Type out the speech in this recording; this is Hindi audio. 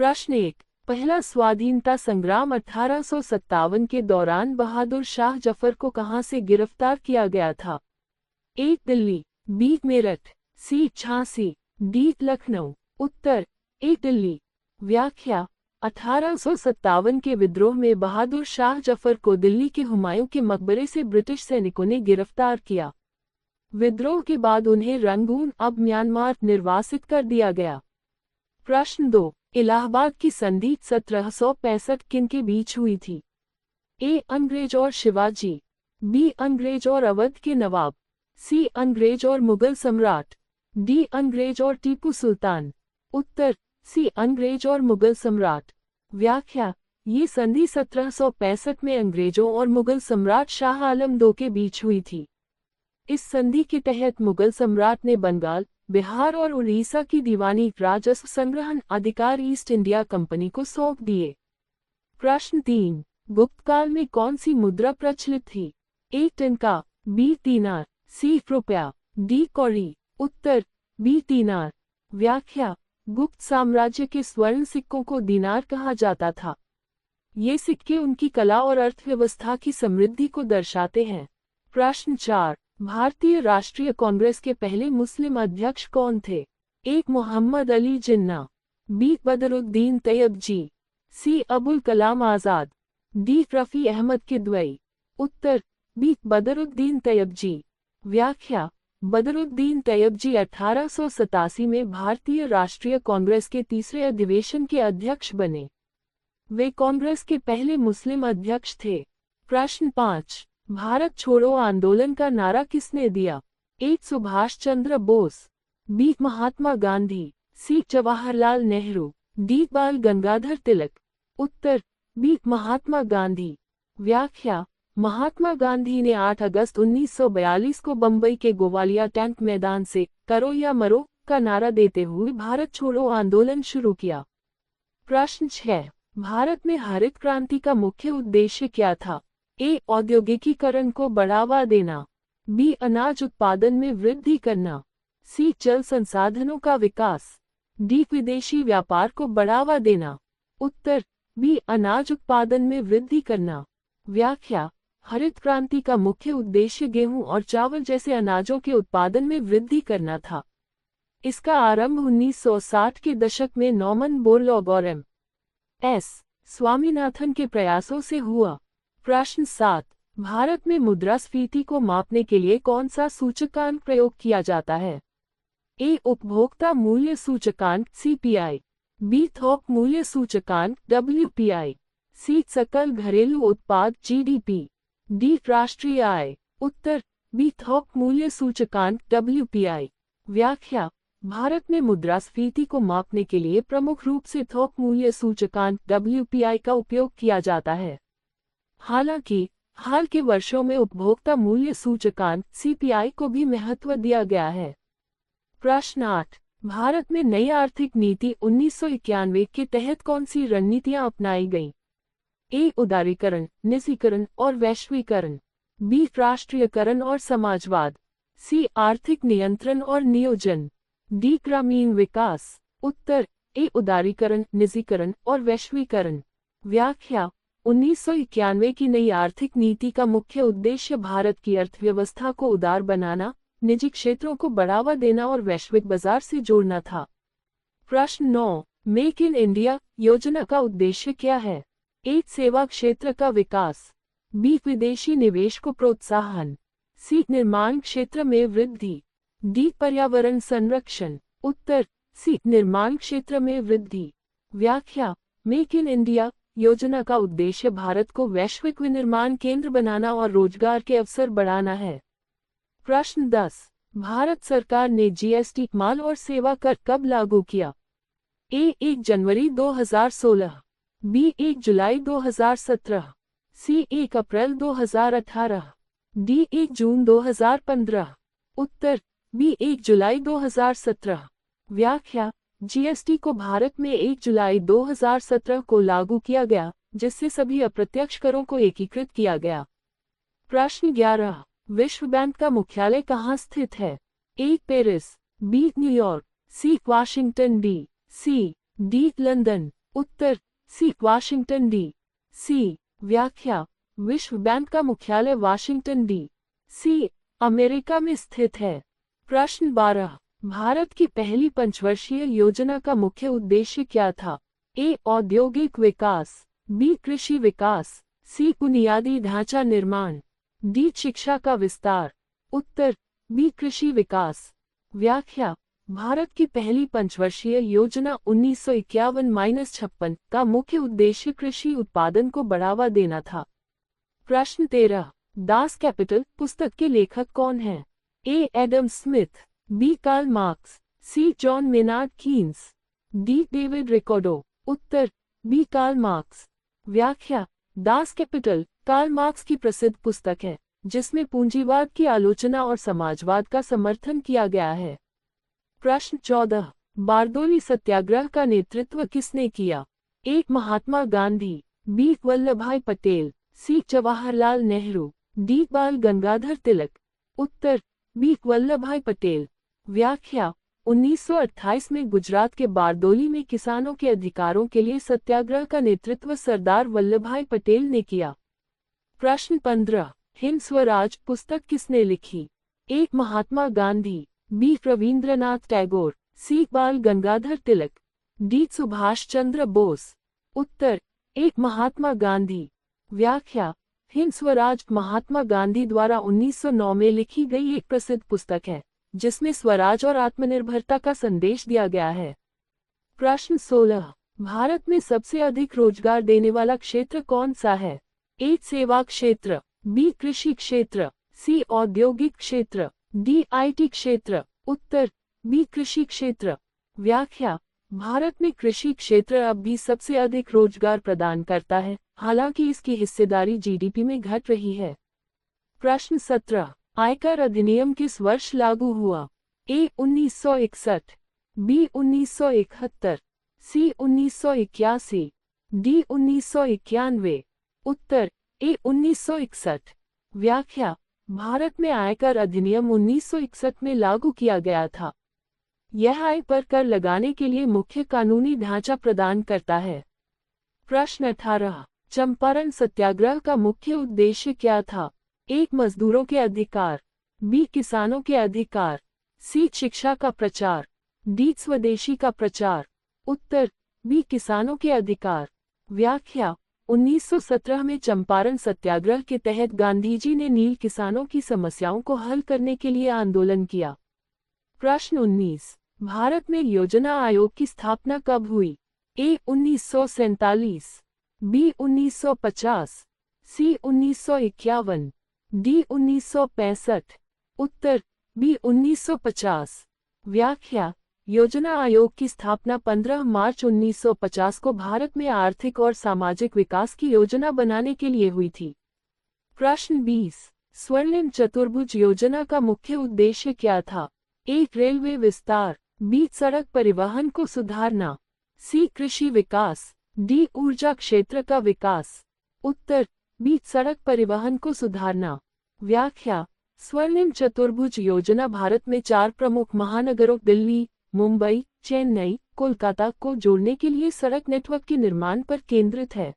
प्रश्न 1। पहला स्वाधीनता संग्राम 1857 के दौरान बहादुर शाह जफर को कहां से गिरफ्तार किया गया था? ए दिल्ली, बी मेरठ, सी झांसी, डी लखनऊ। उत्तर ए दिल्ली। व्याख्या 1857 के विद्रोह में बहादुर शाह जफर को दिल्ली के हुमायूं के मकबरे से ब्रिटिश सैनिकों ने गिरफ्तार किया। विद्रोह के बाद उन्हें रंगून अब म्यांमार निर्वासित कर दिया गया। प्रश्न 2। इलाहाबाद की संधि 1765 किन के बीच हुई थी? ए अंग्रेज और शिवाजी, बी अंग्रेज और अवध के नवाब, सी अंग्रेज और मुगल सम्राट, डी अंग्रेज और टीपू सुल्तान। उत्तर सी अंग्रेज और मुगल सम्राट। व्याख्या ये संधि 1765 में अंग्रेजों और मुगल सम्राट शाह आलम II के बीच हुई थी। इस संधि के तहत मुगल सम्राट ने बंगाल, बिहार और उड़ीसा की दीवानी राजस्व संग्रहण अधिकार ईस्ट इंडिया कंपनी को सौंप दिए। प्रश्न 3। गुप्त काल में कौन सी मुद्रा प्रचलित थी? ए टंका, बी दीनार, सी रुपया, डी कौड़ी। उत्तर बी दीनार। व्याख्या गुप्त साम्राज्य के स्वर्ण सिक्कों को दीनार कहा जाता था। ये सिक्के उनकी कला और अर्थव्यवस्था की समृद्धि को दर्शाते हैं। प्रश्न 4। भारतीय राष्ट्रीय कांग्रेस के पहले मुस्लिम अध्यक्ष कौन थे? ए मोहम्मद अली जिन्ना, बी बदरुद्दीन तैयबजी, सी अबुल कलाम आजाद, डी रफी अहमद किदवई। उत्तर बी बदरुद्दीन तैयबजी। व्याख्या बदरुद्दीन तैयबजी 1887 में भारतीय राष्ट्रीय कांग्रेस के तीसरे अधिवेशन के अध्यक्ष बने। वे कांग्रेस के पहले मुस्लिम अध्यक्ष थे। प्रश्न 5। भारत छोड़ो आंदोलन का नारा किसने दिया? ए सुभाष चंद्र बोस, बी महात्मा गांधी, सी जवाहरलाल नेहरू, डी बाल गंगाधर तिलक। उत्तर बी महात्मा गांधी। व्याख्या महात्मा गांधी ने 8 अगस्त 1942 को बंबई के गोवालिया टैंक मैदान से करो या मरो का नारा देते हुए भारत छोड़ो आंदोलन शुरू किया। प्रश्न 6। भारत में हरित क्रांति का मुख्य उद्देश्य क्या था? ए औद्योगिकीकरण को बढ़ावा देना, बी अनाज उत्पादन में वृद्धि करना, सी जल संसाधनों का विकास, डी विदेशी व्यापार को बढ़ावा देना। उत्तर बी अनाज उत्पादन में वृद्धि करना। व्याख्या हरित क्रांति का मुख्य उद्देश्य गेहूं और चावल जैसे अनाजों के उत्पादन में वृद्धि करना था। इसका आरंभ 1960 के दशक में नॉर्मन बोरलॉग और एम.एस. स्वामीनाथन के प्रयासों से हुआ। प्रश्न 7। भारत में मुद्रास्फीति को मापने के लिए कौन सा सूचकांक प्रयोग किया जाता है? ए उपभोक्ता मूल्य सूचकांक CPI, बी थोक मूल्य सूचकांक WPI, सी सकल घरेलू उत्पाद GDP, डी राष्ट्रीय आय। उत्तर बी थोक मूल्य सूचकांक WPI। व्याख्या भारत में मुद्रास्फीति को मापने के लिए प्रमुख रूप से थोक मूल्य सूचकांक WPI का उपयोग किया जाता है। हालांकि हाल के वर्षों में उपभोक्ता मूल्य सूचकांक CPI को भी महत्व दिया गया है। प्रश्न 8। भारत में नई आर्थिक नीति 1991 के तहत कौन सी रणनीतियां अपनाई गईं? ए उदारीकरण, निजीकरण और वैश्वीकरण, बी राष्ट्रीयकरण और समाजवाद, सी आर्थिक नियंत्रण और नियोजन, डी ग्रामीण विकास। उत्तर ए उदारीकरण, निजीकरण और वैश्वीकरण। व्याख्या 1991 की नई आर्थिक नीति का मुख्य उद्देश्य भारत की अर्थव्यवस्था को उदार बनाना, निजी क्षेत्रों को बढ़ावा देना और वैश्विक बाजार से जोड़ना था। प्रश्न 9। मेक इन इंडिया योजना का उद्देश्य क्या है? ए सेवा क्षेत्र का विकास, बी विदेशी निवेश को प्रोत्साहन, सी निर्माण क्षेत्र में वृद्धि, डी पर्यावरण संरक्षण। उत्तर सी निर्माण क्षेत्र में वृद्धि। व्याख्या मेक इन इंडिया योजना का उद्देश्य भारत को वैश्विक विनिर्माण केंद्र बनाना और रोजगार के अवसर बढ़ाना है। प्रश्न 10। भारत सरकार ने GST माल और सेवा कर कब लागू किया? ए 1 जनवरी 2016, बी 1 जुलाई 2017, सी 1 अप्रैल 2018, डी 1 जून 2015। उत्तर बी 1 जुलाई 2017। व्याख्या GST को भारत में 1 जुलाई 2017 को लागू किया गया, जिससे सभी अप्रत्यक्ष करों को एकीकृत किया गया। प्रश्न 11। विश्व बैंक का मुख्यालय कहाँ स्थित है? A Paris, B New York, C Washington D, C D London. उत्तर सी वाशिंगटन डी सी। व्याख्या विश्व बैंक का मुख्यालय वाशिंगटन डी सी अमेरिका में स्थित है। प्रश्न 12 भारत की पहली पंचवर्षीय योजना का मुख्य उद्देश्य क्या था? ए औद्योगिक विकास, बी कृषि विकास, सी बुनियादी ढांचा निर्माण, डी शिक्षा का विस्तार। उत्तर बी कृषि विकास। व्याख्या भारत की पहली पंचवर्षीय योजना 1951-56 का मुख्य उद्देश्य कृषि उत्पादन को बढ़ावा देना था। प्रश्न 13 दास कैपिटल पुस्तक के लेखक कौन हैं? A Adam Smith, B Karl Marx, C John Maynard Keynes, D David Ricardo. उत्तर बी कार्ल मार्क्स। व्याख्या दास कैपिटल कार्ल मार्क्स की प्रसिद्ध पुस्तक है जिसमें पूंजीवाद की आलोचना और समाजवाद का समर्थन किया गया है। प्रश्न 14 बारदोली सत्याग्रह का नेतृत्व किसने किया? ए महात्मा गांधी, बी वल्लभभाई पटेल, सी जवाहरलाल नेहरू, डी बाल गंगाधर तिलक। उत्तर बी वल्लभभाई पटेल। व्याख्या 1928 में गुजरात के बारदोली में किसानों के अधिकारों के लिए सत्याग्रह का नेतृत्व सरदार वल्लभभाई पटेल ने किया। प्रश्न 15 हिंद स्वराज पुस्तक किसने लिखी? ए महात्मा गांधी, बी रविंद्रनाथ टैगोर, सी बाल गंगाधर तिलक, डी सुभाष चंद्र बोस। उत्तर ए महात्मा गांधी। व्याख्या हिंद स्वराज महात्मा गांधी द्वारा 1909 में लिखी गई एक प्रसिद्ध पुस्तक है जिसमें स्वराज और आत्मनिर्भरता का संदेश दिया गया है। प्रश्न 16 भारत में सबसे अधिक रोजगार देने वाला क्षेत्र कौन सा है? ए सेवा क्षेत्र, बी कृषि क्षेत्र, सी औद्योगिक क्षेत्र, डी आईटी क्षेत्र। उत्तर बी कृषि क्षेत्र। व्याख्या भारत में कृषि क्षेत्र अब भी सबसे अधिक रोजगार प्रदान करता है, हालांकि इसकी हिस्सेदारी जीडीपी में घट रही है। प्रश्न 17 आयकर अधिनियम किस वर्ष लागू हुआ? ए 1961, बी 1971, सी 1981, डी 1991। उत्तर ए 1961। व्याख्या भारत में आयकर अधिनियम 1961 में लागू किया गया था। यह आय पर कर लगाने के लिए मुख्य कानूनी ढांचा प्रदान करता है। प्रश्न 18 चंपारण सत्याग्रह का मुख्य उद्देश्य क्या था? ए मजदूरों के अधिकार, बी किसानों के अधिकार, सी शिक्षा का प्रचार, डी स्वदेशी का प्रचार। उत्तर बी किसानों के अधिकार। व्याख्या 1917 में चंपारण सत्याग्रह के तहत गांधीजी ने नील किसानों की समस्याओं को हल करने के लिए आंदोलन किया। प्रश्न 19 भारत में योजना आयोग की स्थापना कब हुई? ए 1947, बी 1950, सी 1951, डी 1965। उत्तर बी 1950। व्याख्या योजना आयोग की स्थापना 15 मार्च 1950 को भारत में आर्थिक और सामाजिक विकास की योजना बनाने के लिए हुई थी। प्रश्न 20 स्वर्णिम चतुर्भुज योजना का मुख्य उद्देश्य क्या था? ए रेलवे विस्तार, बी सड़क परिवहन को सुधारना, सी कृषि विकास, डी ऊर्जा क्षेत्र का विकास। उत्तर बी सड़क परिवहन को सुधारना। व्याख्या स्वर्णिम चतुर्भुज योजना भारत में 4 प्रमुख महानगरों दिल्ली, मुंबई, चेन्नई, कोलकाता को जोड़ने के लिए सड़क नेटवर्क के निर्माण पर केंद्रित है।